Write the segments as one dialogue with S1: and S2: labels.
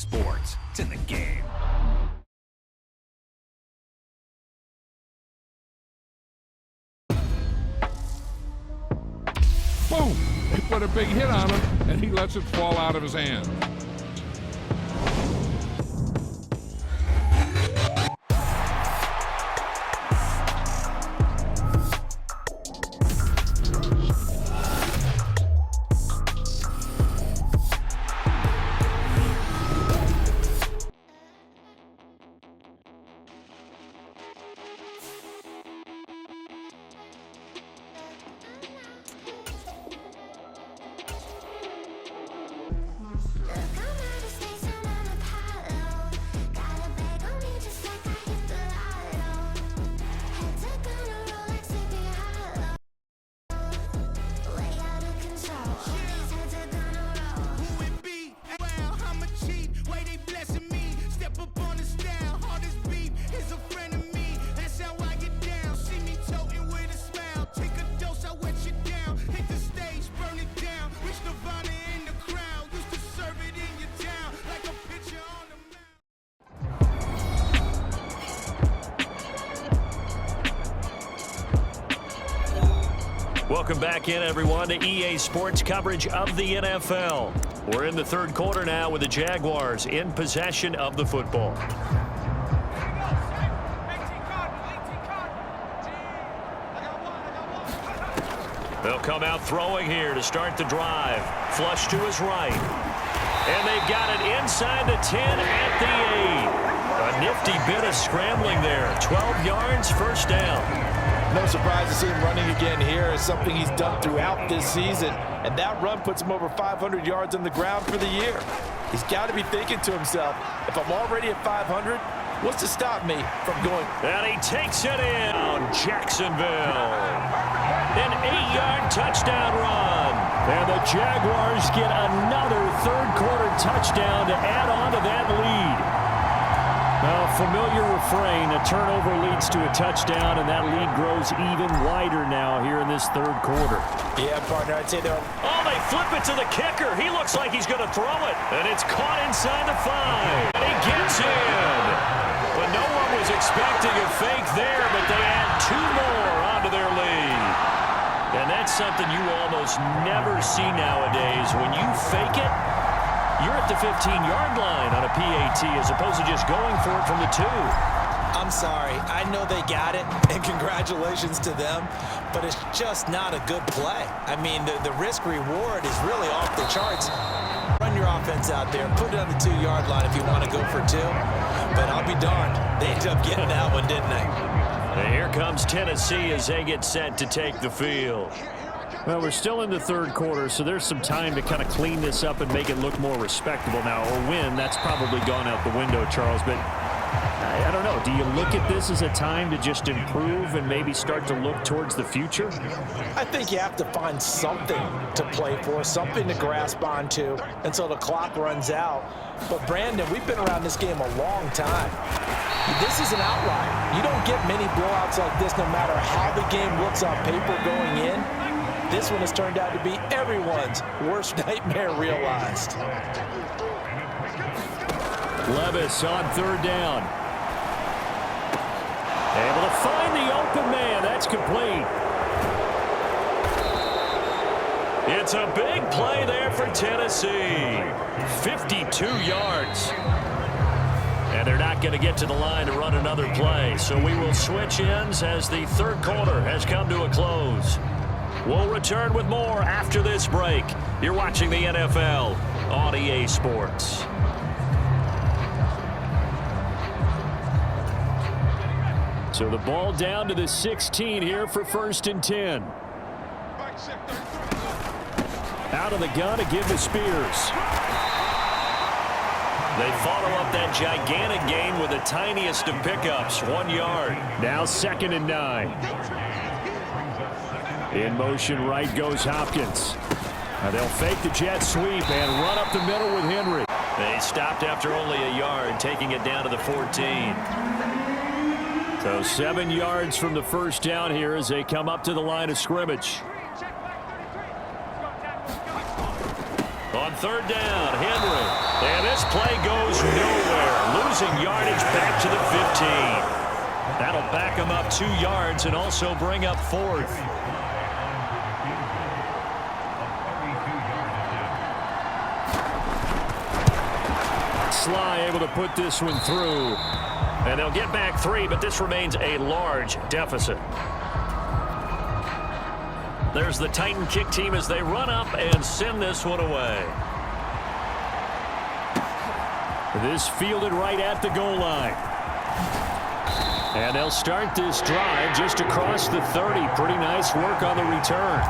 S1: Sports. It's in the game.
S2: Boom! They put a big hit on him, and he lets it fall out of his hand.
S3: Welcome back in, everyone, to EA Sports coverage of the NFL. We're in the third quarter now with the Jaguars in possession of the football. They'll come out throwing here to start the drive. Flush to his right. And they got it inside the 10 at the 8. A nifty bit of scrambling there. 12 yards, first down.
S4: No surprise to see him running again here. It's something he's done throughout this season. And that run puts him over 500 yards on the ground for the year. He's got to be thinking to himself, if I'm already at 500, what's to stop me from going?
S3: And he takes it in. Jacksonville. An 8-yard touchdown run. And the Jaguars get another third-quarter touchdown to add on to that lead. Well, familiar refrain, a turnover leads to a touchdown, and that lead grows even wider now here in this third quarter.
S4: Yeah, partner, I'd say they're...
S3: Oh, they flip it to the kicker. He looks like he's going to throw it, and it's caught inside the 5. And he gets in. But no one was expecting a fake there, but they add 2 more onto their lead. And that's something you almost never see nowadays. When you fake it, you're at the 15-yard line on a PAT as opposed to just going for it from the 2.
S4: I'm sorry. I know they got it, and congratulations to them, but it's just not a good play. I mean, the risk-reward is really off the charts. Run your offense out there. Put it on the 2-yard line if you want to go for 2. But I'll be darned. They ended up getting that one, didn't they?
S3: And here comes Tennessee as they get set to take the field. Well, we're still in the third quarter, so there's some time to kind of clean this up and make it look more respectable now. Or win, that's probably gone out the window, Charles. But I don't know. Do you look at this as a time to just improve and maybe start to look towards the future?
S4: I think you have to find something to play for, something to grasp onto until the clock runs out. But, Brandon, we've been around this game a long time. This is an outlier. You don't get many blowouts like this no matter how the game looks on paper going in. This one has turned out to be everyone's worst nightmare realized.
S3: Levis on third down. Able to find the open man. That's complete. It's a big play there for Tennessee. 52 yards. And they're not going to get to the line to run another play. So we will switch ends as the third quarter has come to a close. We'll return with more after this break. You're watching the NFL on EA Sports. So the ball down to the 16 here for 1st and 10. Out of the gun to give to Spears. They follow up that gigantic gain with the tiniest of pickups, 1 yard. Now 2nd and 9. In motion, right goes Hopkins. Now they'll fake the jet sweep and run up the middle with Henry. They stopped after only a yard, taking it down to the 14. So 7 yards from the first down here as they come up to the line of scrimmage. On third down, Henry. And this play goes nowhere. Losing yardage back to the 15. That'll back him up 2 yards and also bring up 4th. Sly able to put this one through. And they'll get back 3, but this remains a large deficit. There's the Titan kick team as they run up and send this one away. This fielded right at the goal line. And they'll start this drive just across the 30. Pretty nice work on the return.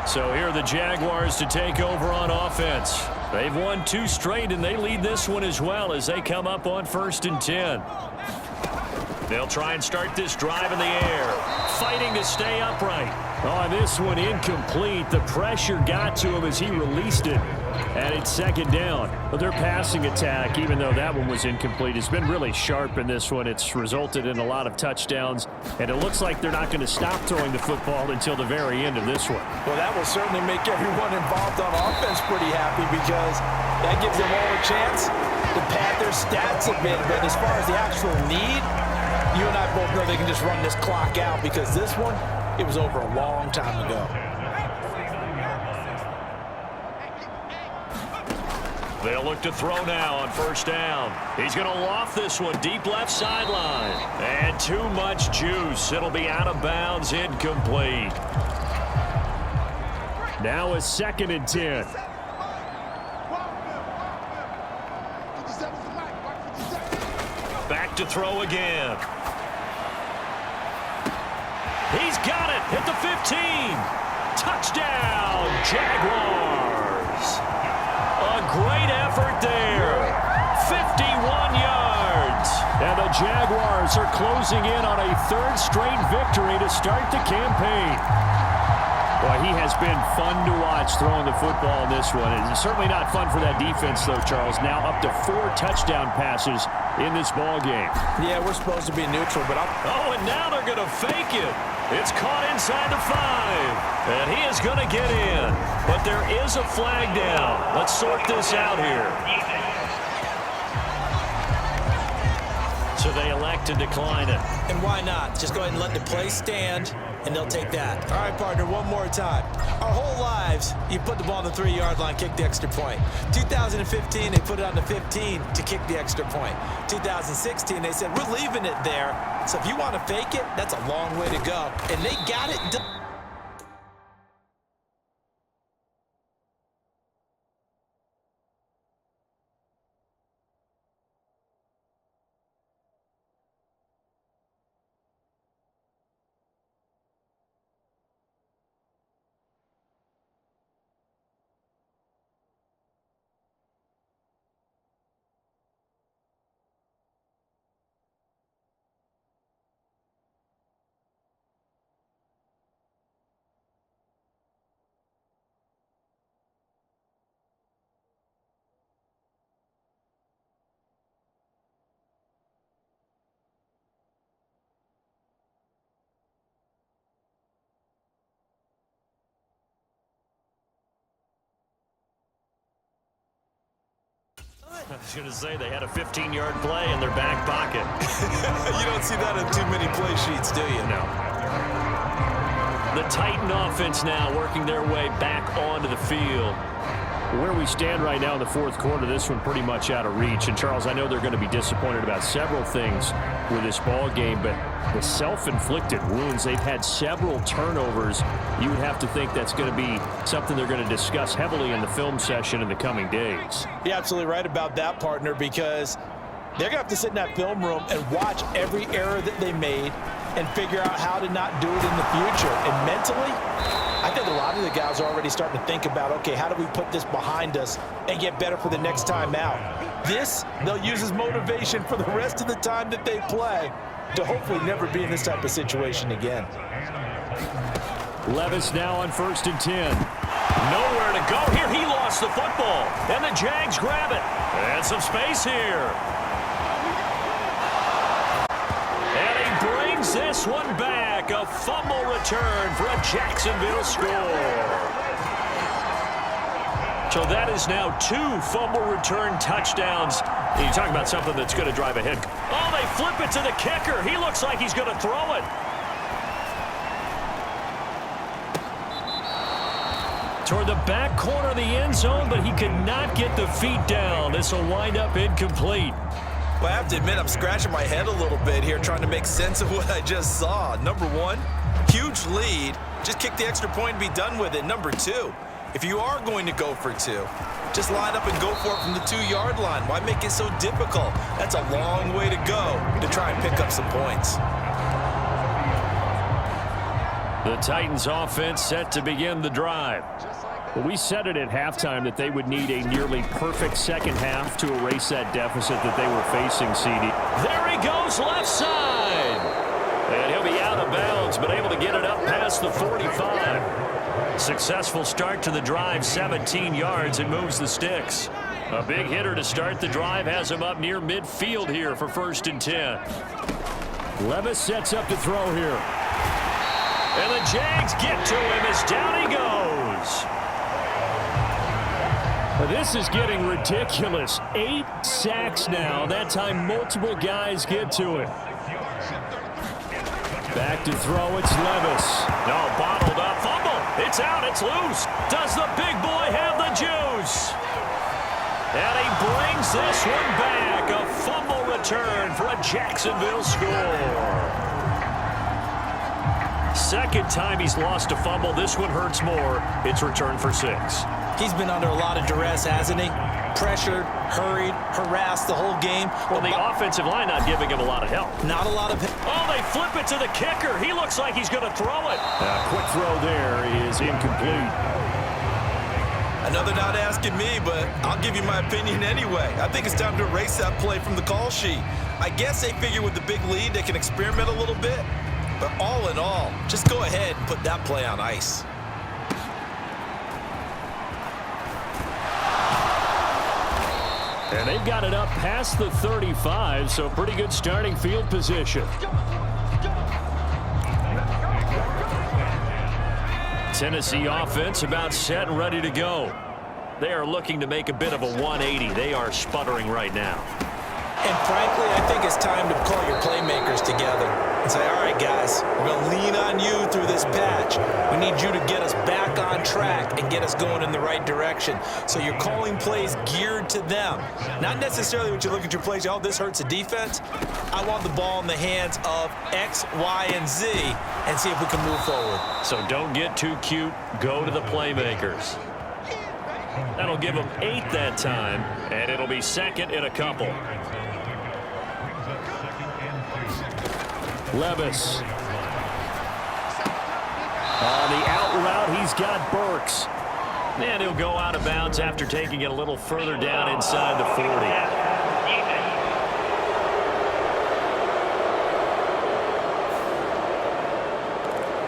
S3: So here are the Jaguars to take over on offense. They've won 2 straight, and they lead this one as well as they come up on 1st and 10. They'll try and start this drive in the air, fighting to stay upright. Oh, this one incomplete. The pressure got to him as he released it, and it's 2nd down. But their passing attack, even though that one was incomplete, has been really sharp in this one. It's resulted in a lot of touchdowns, and it looks like they're not going to stop throwing the football until the very end of this one.
S4: Well, that will certainly make everyone involved on offense pretty happy because that gives them all a chance to pad their stats a bit. But as far as the actual need, you and I both know they can just run this clock out because this one, it was over a long time ago.
S3: They'll look to throw now on 1st down. He's going to loft this one deep left sideline. And too much juice. It'll be out of bounds, incomplete. Now a 2nd and 10. Back to throw again. He's got it at the 15. Touchdown, Jaguars. A great effort there. 51 yards. And the Jaguars are closing in on a 3rd straight victory to start the campaign. Well, he has been fun to watch throwing the football in this one. It's certainly not fun for that defense, though, Charles. Now up to 4 touchdown passes in this ball game.
S4: Yeah, we're supposed to be neutral, but
S3: Oh, and now they're going to fake it. It's caught inside the 5. And he is going to get in. But there is a flag down. Let's sort this out here. So they elect to decline it.
S4: And why not? Just go ahead and let the play stand, and they'll take that. All right, partner, one more time. Our whole lives, you put the ball on the 3-yard line, kick the extra point. 2015, they put it on the 15 to kick the extra point. 2016, they said, we're leaving it there. So if you want to fake it, that's a long way to go. And they got it done.
S3: I was going to say they had a 15-yard play in their back pocket.
S4: You don't see that on too many play sheets, do you?
S3: No. The Titan offense now working their way back onto the field. Where we stand right now in the 4th quarter, this one pretty much out of reach. And, Charles, I know they're going to be disappointed about several things with this ball game, but the self-inflicted wounds, they've had several turnovers. You would have to think that's going to be something they're going to discuss heavily in the film session in the coming days.
S4: You're absolutely right about that, partner, because they're going to have to sit in that film room and watch every error that they made and figure out how to not do it in the future. And mentally, I think a lot of the guys are already starting to think about, okay, how do we put this behind us and get better for the next time out? This, they'll use as motivation for the rest of the time that they play to hopefully never be in this type of situation again.
S3: Levis now on 1st and 10. Nowhere to go here. He lost the football. And the Jags grab it. And some space here. And he brings this one back. back. A fumble return for a Jacksonville score. So that is now 2 fumble return touchdowns. You talk about something that's going to drive ahead. Oh, they flip it to the kicker. He looks like he's going to throw it. Toward the back corner of the end zone, but he could not get the feet down. This will wind up incomplete.
S4: Well, I have to admit, I'm scratching my head a little bit here trying to make sense of what I just saw. Number one, huge lead. Just kick the extra point and be done with it. Number two, if you are going to go for 2, just line up and go for it from the 2-yard line. Why make it so difficult? That's a long way to go to try and pick up some points.
S3: The Titans offense set to begin the drive.
S5: Well, we said it at halftime that they would need a nearly perfect second half to erase that deficit that they were facing, CD.
S3: There he goes, left side. And he'll be out of bounds, but able to get it up past the 45. Successful start to the drive, 17 yards, and moves the sticks. A big hitter to start the drive has him up near midfield here for 1st and 10.
S5: Levis sets up to throw here.
S3: And the Jags get to him as down he goes.
S5: This is getting ridiculous. 8 sacks now. That time multiple guys get to it. Back to throw, it's Levis.
S3: No, bottled up, fumble. It's out, it's loose. Does the big boy have the juice? And he brings this one back. A fumble return for a Jacksonville score. Second time he's lost a fumble. This one hurts more. It's returned for 6.
S4: He's been under a lot of duress, hasn't he? Pressured, hurried, harassed the whole game.
S3: Well, the offensive line not giving him a lot of help.
S4: Not a lot of...
S3: Oh, they flip it to the kicker. He looks like he's going to throw it.
S5: Quick throw there is incomplete.
S4: Another not asking me, but I'll give you my opinion anyway. I think it's time to erase that play from the call sheet. I guess they figure with the big lead they can experiment a little bit. But all in all, just go ahead and put that play on ice.
S5: And they've got it up past the 35, so pretty good starting field position.
S3: Tennessee offense about set and ready to go. They are looking to make a bit of a 180. They are sputtering right now.
S4: And frankly, I think it's time to call your playmakers together and say, all right, guys, we're going to lean on you through this patch. We need you to get us back on track and get us going in the right direction. So you're calling plays geared to them. Not necessarily when you look at your plays, oh, this hurts the defense. I want the ball in the hands of X, Y, and Z and see if we can move forward.
S3: So don't get too cute. Go to the playmakers. That'll give them 8 that time, and it'll be 2nd and a couple.
S5: Levis. On the out route, he's got Burks.
S3: And he'll go out of bounds after taking it a little further down inside the 40.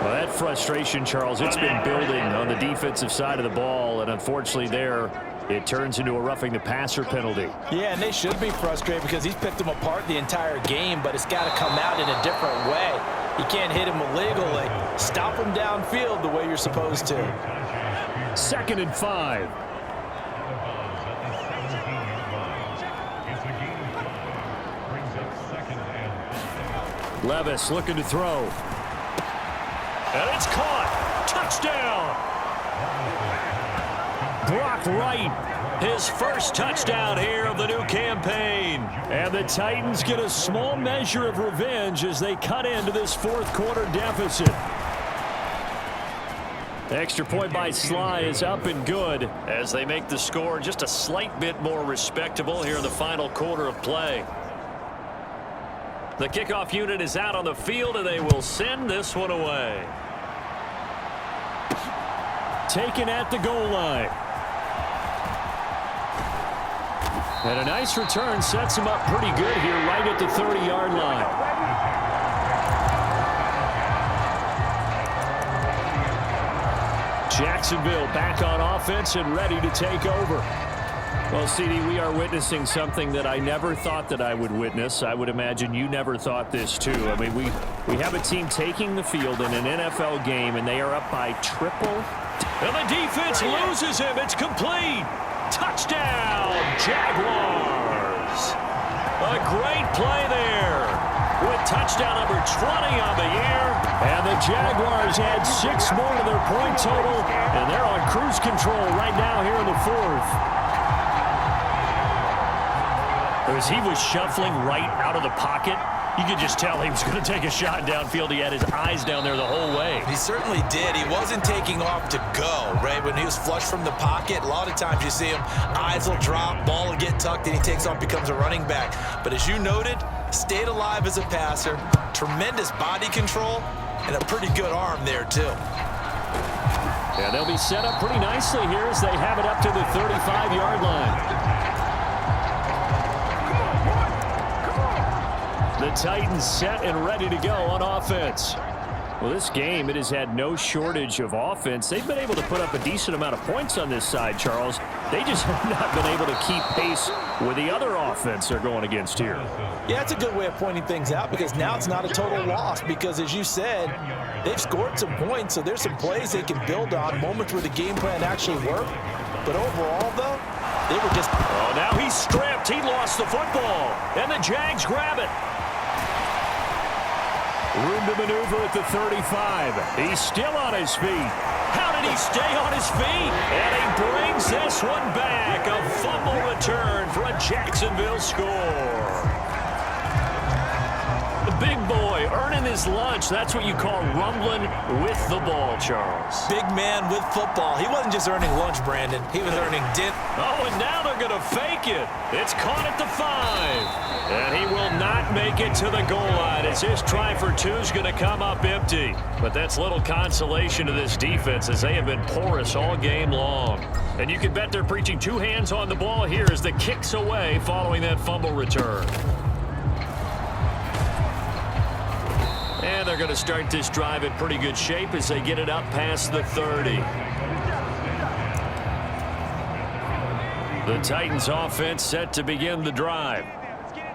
S5: Well, that frustration, Charles, it's been building on the defensive side of the ball, and unfortunately there, it turns into a roughing the passer penalty.
S4: Yeah, and they should be frustrated because he's picked them apart the entire game, but it's got to come out in a different way. You can't hit him illegally. Stop him downfield the way you're supposed to.
S5: 2nd and 5. Levis looking to throw.
S3: And it's caught. Touchdown.
S5: Brock Wright.
S3: His first touchdown here of the new campaign.
S5: And the Titans get a small measure of revenge as they cut into this 4th quarter deficit. The extra point by Sly is up and good
S3: as they make the score just a slight bit more respectable here in the final quarter of play. The kickoff unit is out on the field, and they will send this one away.
S5: Taken at the goal line. And a nice return sets him up pretty good here right at the 30-yard line. Jacksonville back on offense and ready to take over. Well, CD, we are witnessing something that I never thought that I would witness. I would imagine you never thought this, too. I mean, we have a team taking the field in an NFL game, and they are up by triple.
S3: And the defense loses him. It's complete. Touchdown, Jaguars. A great play there with touchdown number 20 on the year. And the Jaguars add 6 more to their point total, and they're on cruise control right now here in the 4th. As he was shuffling right out of the pocket, you could just tell he was going to take a shot downfield. He had his eyes down there the whole way.
S4: He certainly did. He wasn't taking off to go, right? When he was flush from the pocket, a lot of times you see him, eyes will drop, ball will get tucked, and he takes off, becomes a running back. But as you noted, stayed alive as a passer, tremendous body control, and a pretty good arm there, too.
S3: Yeah, they'll be set up pretty nicely here as they have it up to the 35-yard line. The Titans set and ready to go on offense. Well, this game, it has had no shortage of offense. They've been able to put up a decent amount of points on this side, Charles. They just have not been able to keep pace with the other offense they're going against here.
S4: Yeah, it's a good way of pointing things out because now it's not a total loss because, as you said, they've scored some points, so there's some plays they can build on, moments where the game plan actually worked. But overall, though, they were just...
S3: Oh, now he's stripped. He lost the football, and the Jags grab it. Room to maneuver at the 35. He's still on his feet. How did he stay on his feet? And he brings this one back. A fumble return for a Jacksonville score. The big boy earning his lunch. That's what you call rumbling with the ball, Charles.
S4: Big man with football. He wasn't just earning lunch, Brandon. He was earning dinner.
S3: Oh, and now they're going to fake it. It's caught at the 5. And he will not make it to the goal line as his try for 2 is going to come up empty. But that's little consolation to this defense as they have been porous all game long. And you can bet they're preaching 2 hands on the ball here as the kick's away following that fumble return. And they're going to start this drive in pretty good shape as they get it up past the 30. The Titans offense set to begin the drive.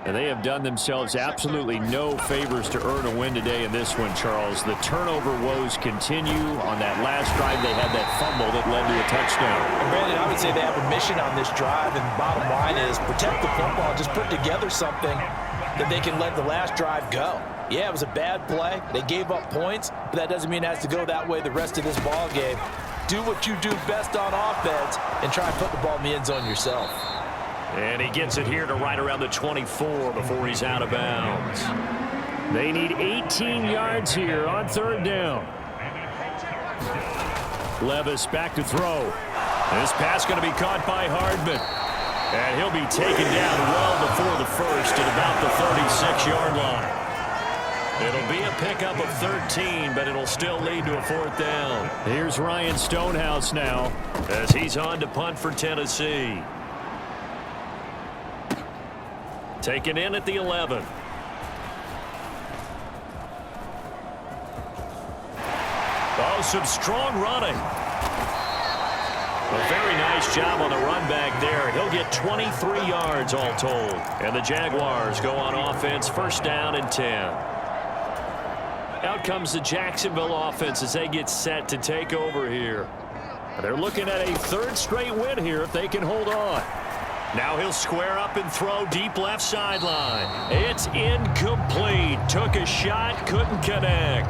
S3: And they have done themselves absolutely no favors to earn a win today in this one, Charles. The turnover woes continue. On that last drive, they had that fumble that led to a touchdown.
S4: And Brandon, I would say they have a mission on this drive, and the bottom line is protect the football. Just put together something that they can let the last drive go. Yeah, it was a bad play. They gave up points, but that doesn't mean it has to go that way the rest of this ball game. Do what you do best on offense and try and put the ball in the end zone yourself.
S3: And he gets it here to right around the 24 before he's out of bounds.
S5: They need 18 yards here on 3rd down.
S3: Levis back to throw. This pass going to be caught by Hardman. And he'll be taken down well before the first at about the 36-yard line. It'll be a pickup of 13, but it'll still lead to a 4th down.
S5: Here's Ryan Stonehouse now
S3: as he's on to punt for Tennessee. Taken in at the 11. Oh, some strong running. A very nice job on the run back there. He'll get 23 yards all told. And the Jaguars go on offense, 1st down and 10. Out comes the Jacksonville offense as they get set to take over here. They're looking at a 3rd straight win here if they can hold on. Now he'll square up and throw deep left sideline. It's incomplete. Took a shot, couldn't connect.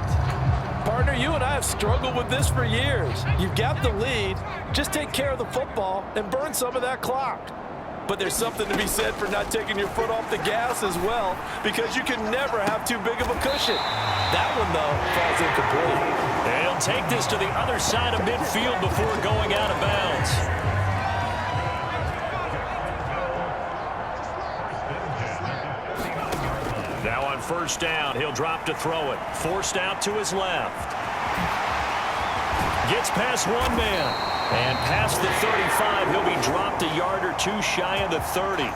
S4: Partner, you and I have struggled with this for years. You've got the lead. Just take care of the football and burn some of that clock. But there's something to be said for not taking your foot off the gas as well, because you can never have too big of a cushion. That one, though, falls incomplete.
S3: And he'll take this to the other side of midfield before going out of bounds. Now on 1st down, he'll drop to throw it. Forced out to his left. Gets past one man. And past the 35, he'll be dropped a yard or 2 shy of the 30.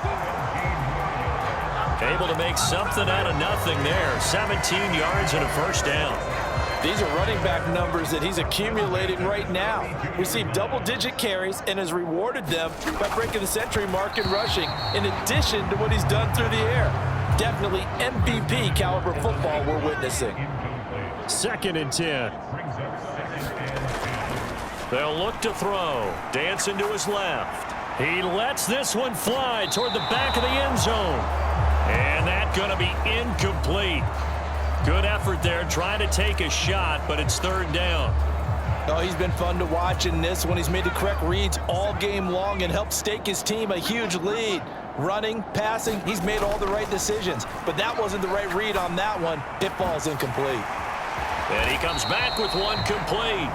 S3: Able to make something out of nothing there. 17 yards and a 1st down.
S4: These are running back numbers that he's accumulating right now. Received double-digit carries and has rewarded them by breaking the century mark in rushing, in addition to what he's done through the air. Definitely MVP caliber football we're witnessing.
S5: 2nd and 10.
S3: They'll look to throw. Dancing to his left. He lets this one fly toward the back of the end zone. And that's going to be incomplete. Good effort there trying to take a shot, but it's 3rd down.
S4: Oh, he's been fun to watch in this one. He's made the correct reads all game long and helped stake his team a huge lead. Running, passing, he's made all the right decisions. But that wasn't the right read on that one. It falls incomplete.
S3: And he comes back with one complete.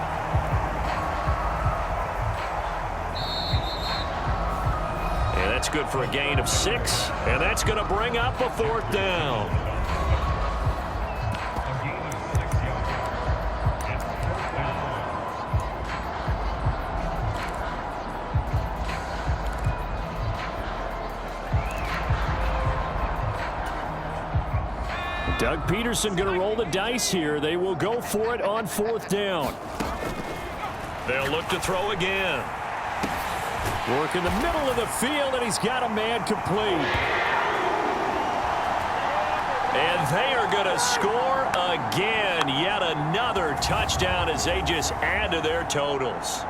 S3: And that's good for a gain of 6. And that's going to bring up a 4th down.
S5: Doug Peterson going to roll the dice here. They will go for it on 4th down.
S3: They'll look to throw again.
S5: Work in the middle of the field, and he's got a man complete.
S3: And they are going to score again. Yet another touchdown as they just add to their totals.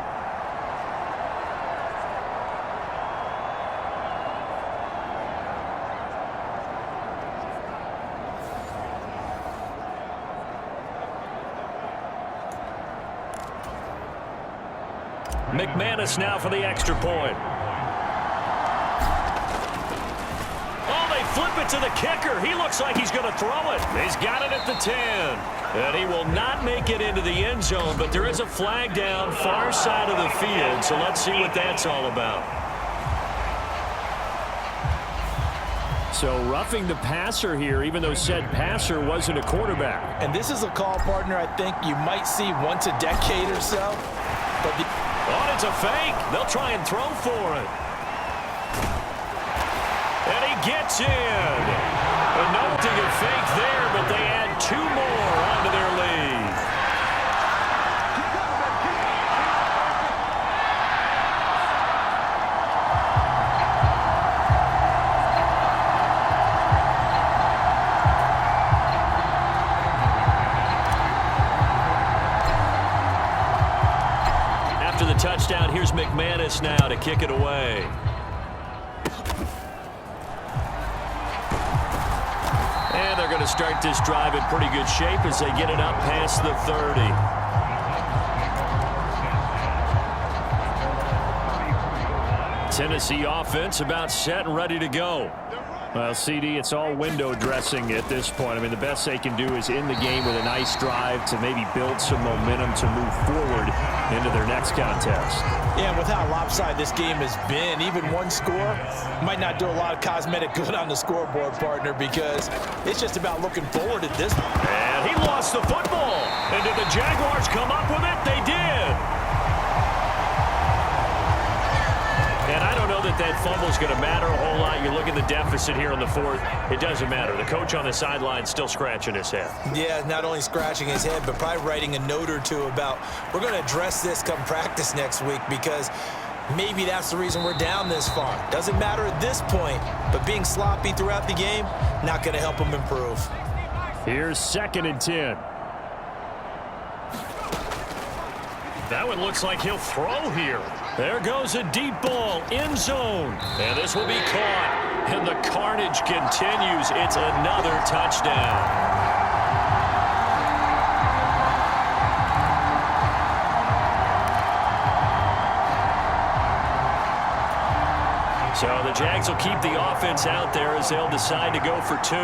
S3: McManus now for the extra point. Oh, they flip it to the kicker. He looks like he's going to throw it. He's got it at the 10. And he will not make it into the end zone, but there is a flag down far side of the field, so let's see what that's all about.
S5: So roughing the passer here, even though said passer wasn't a quarterback.
S4: And this is a call, partner, I think you might see once a decade or so. But
S3: oh, it's a fake. They'll try and throw for it. And he gets in. And nothing a fake there, but they add 2 more onto their lead. The touchdown. Here's McManus now to kick it away. And they're going to start this drive in pretty good shape as they get it up past the 30. Tennessee offense about set and ready to go.
S5: Well, CD, it's all window dressing at this point. I mean, the best they can do is in the game with a nice drive to maybe build some momentum to move forward into their next contest.
S4: Yeah, with how lopsided this game has been, even one score might not do a lot of cosmetic good on the scoreboard, partner, because it's just about looking forward at this point.
S3: And he lost the football. And did the Jaguars come up with it? They did. And I don't know that that fumble is going to matter a whole lot. You look at the deficit here on the 4th. It doesn't matter. The coach on the sideline still scratching his head.
S4: Yeah, not only scratching his head, but probably writing a note or two about we're going to address this come practice next week because maybe that's the reason we're down this far. Doesn't matter at this point, but being sloppy throughout the game, not going to help him improve.
S5: Here's 2nd and 10.
S3: That one looks like he'll throw here. There goes a deep ball, end zone. And this will be caught. And the carnage continues. It's another touchdown. So the Jags will keep the offense out there as they'll decide to go for 2.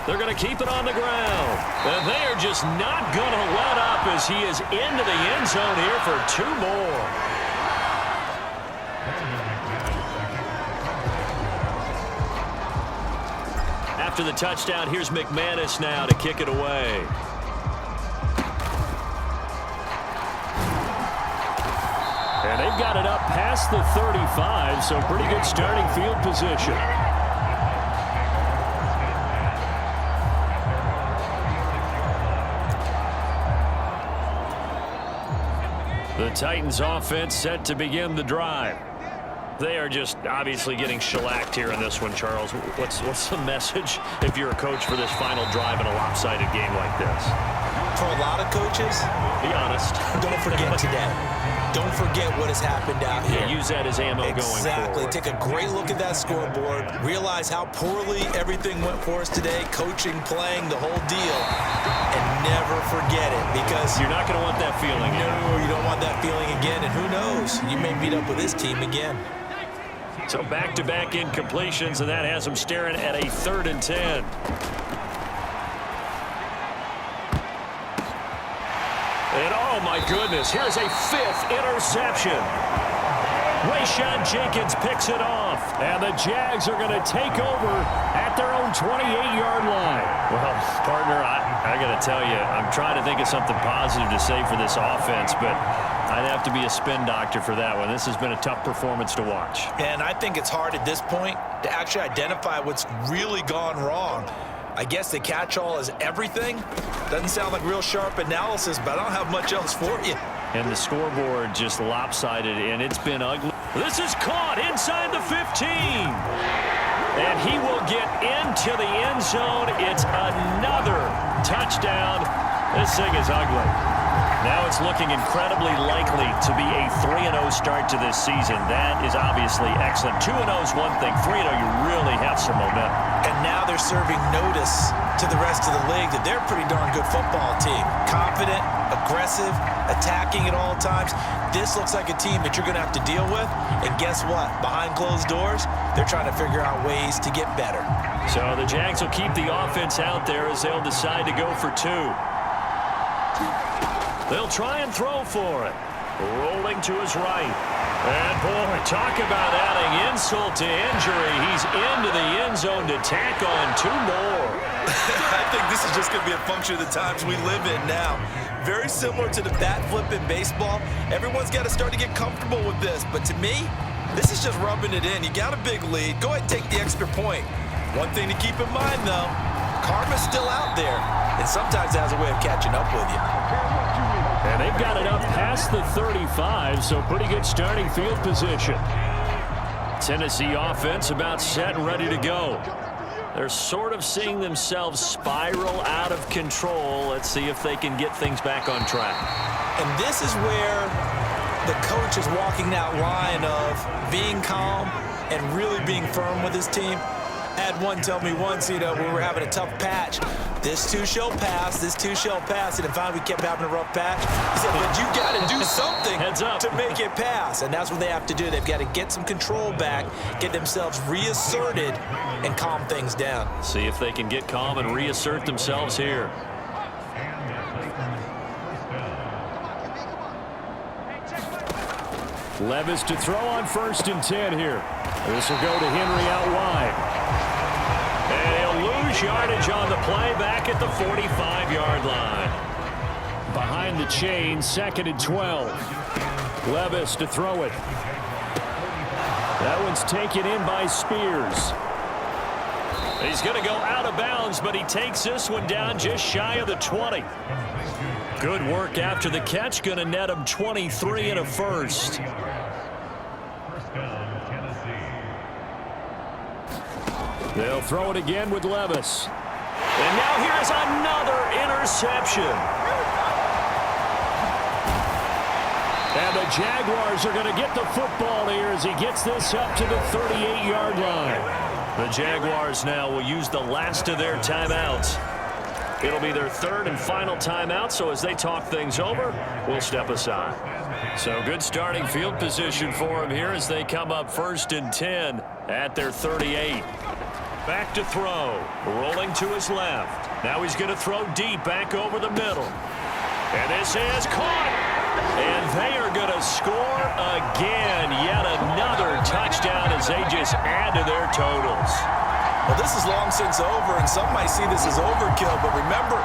S3: They're going to keep it on the ground. And they are just not going to let up as he is into the end zone here for 2 more. After the touchdown, here's McManus now to kick it away.
S5: And they've got it up past the 35, so pretty good starting field position.
S3: The Titans offense set to begin the drive. They are just obviously getting shellacked here in this one, Charles. What's the message if you're a coach for this final drive in a lopsided game like this?
S4: For a lot of coaches,
S3: be honest.
S4: Don't forget today. Don't forget what has happened out here.
S3: Yeah, use that as ammo going forward.
S4: Exactly. Take a great look at that scoreboard. Realize how poorly everything went for us today. Coaching, playing, the whole deal. And never forget it, because
S3: you're not going to want that feeling.
S4: No, you don't want that feeling again. And who knows? You may meet up with this team again.
S3: So back-to-back incompletions, and that has them staring at a 3rd and 10. And oh my goodness, here's a 5th interception. Rayshon Jenkins picks it off, and the Jags are going to take over at their own 28-yard line. Well, partner, I got to tell you, I'm trying to think of something positive to say for this offense, but I'd have to be a spin doctor for that one. This has been a tough performance to watch.
S4: And I think it's hard at this point to actually identify what's really gone wrong. I guess the catch-all is everything. Doesn't sound like real sharp analysis, but I don't have much else for you.
S3: And the scoreboard just lopsided, and it's been ugly. This is caught inside the 15. And he will get into the end zone. It's another touchdown. This thing is ugly. Now it's looking incredibly likely to be a 3-0 start to this season. That is obviously excellent. 2-0 is one thing. 3-0, you really have some momentum.
S4: And now they're serving notice to the rest of the league that they're a pretty darn good football team. Confident, aggressive, attacking at all times. This looks like a team that you're going to have to deal with. And guess what? Behind closed doors, they're trying to figure out ways to get better.
S3: So the Jags will keep the offense out there as they'll decide to go for 2. They'll try and throw for it. Rolling to his right. And, boy, talk about adding insult to injury. He's into the end zone to tack on 2 more.
S4: I think this is just going to be a function of the times we live in now. Very similar to the bat flip in baseball. Everyone's got to start to get comfortable with this. But to me, this is just rubbing it in. You got a big lead. Go ahead and take the extra point. One thing to keep in mind, though, karma's still out there. And sometimes it has a way of catching up with you.
S5: And they've got it up past the 35, so pretty good starting field position.
S3: Tennessee offense about set and ready to go. They're sort of seeing themselves spiral out of control. Let's see if they can get things back on track.
S4: And this is where the coach is walking that line of being calm and really being firm with his team. I had one tell me once, we were having a tough patch. This too shall pass, this too shall pass. And finally we kept having a rough patch. He said, but you got to do something to make it pass. And that's what they have to do. They've got to get some control back, get themselves reasserted, and calm things down.
S3: See if they can get calm and reassert themselves here.
S5: Levis to throw on 1st and 10 here. This will go to Henry out wide.
S3: And he'll lose yardage on the play back at the 45-yard line.
S5: Behind the chain, 2nd and 12. Levis to throw it. That one's taken in by Spears.
S3: He's going to go out of bounds, but he takes this one down just shy of the 20. Good work after the catch. Going to net him 23 and a first.
S5: They'll throw it again with Levis.
S3: And now here's another interception.
S5: And the Jaguars are going to get the football here as he gets this up to the 38-yard line.
S3: The Jaguars now will use the last of their timeouts. It'll be their 3rd and final timeout, so as they talk things over, we'll step aside. So good starting field position for them here as they come up 1st and 10 at their 38. Back to throw. Rolling to his left. Now he's going to throw deep back over the middle. And this is caught. And they are going to score again. Yet another touchdown as they just add to their totals.
S4: Well, this is long since over, and some might see this as overkill. But remember,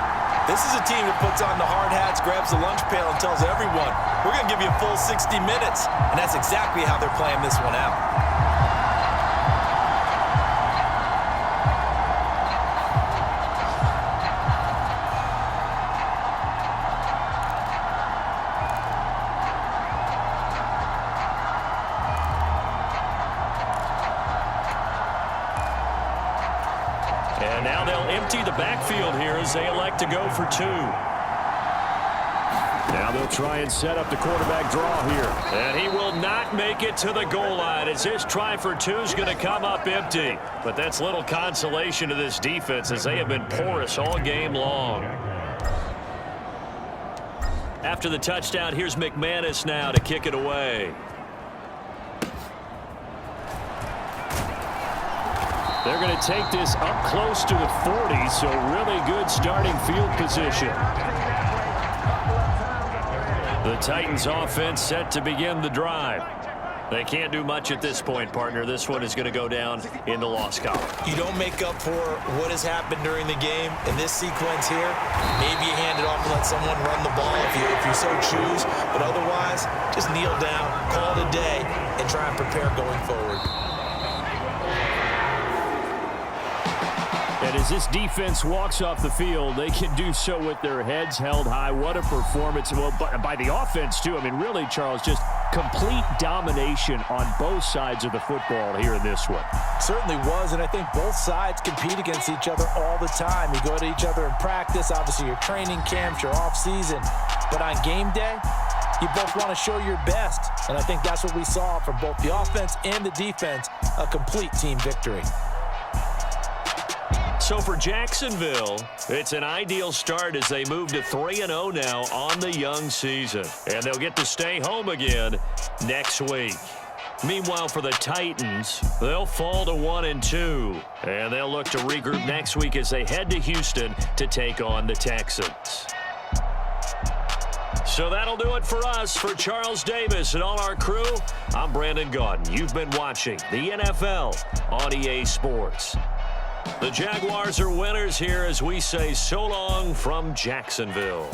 S4: this is a team that puts on the hard hats, grabs the lunch pail, and tells everyone, we're going to give you a full 60 minutes. And that's exactly how they're playing this one out.
S3: empty the backfield here as they elect to go for 2.
S5: Now they'll try and set up the quarterback draw here.
S3: And he will not make it to the goal line as his try for 2 is going to come up empty. But that's little consolation to this defense as they have been porous all game long. After the touchdown, here's McManus now to kick it away.
S5: They're going to take this up close to the 40, so really good starting field position.
S3: The Titans offense set to begin the drive. They can't do much at this point, partner. This one is going to go down in the loss column.
S4: You don't make up for what has happened during the game. In this sequence here, maybe you hand it off and let someone run the ball if you so choose. But otherwise, just kneel down, call it a day, and try and prepare going forward.
S5: And as this defense walks off the field, they can do so with their heads held high. What a performance. Well, by the offense, too. I mean, really, Charles, just complete domination on both sides of the football here in this one.
S4: Certainly was, and I think both sides compete against each other all the time. You go to each other in practice, obviously your training camps, your off-season. But on game day, you both want to show your best. And I think that's what we saw from both the offense and the defense, a complete team victory.
S3: So for Jacksonville, it's an ideal start as they move to 3-0 now on the young season. And they'll get to stay home again next week. Meanwhile, for the Titans, they'll fall to 1-2. And they'll look to regroup next week as they head to Houston to take on the Texans. So that'll do it for us. For Charles Davis and all our crew, I'm Brandon Gaudin. You've been watching the NFL on EA Sports. The Jaguars are winners here as we say so long from Jacksonville.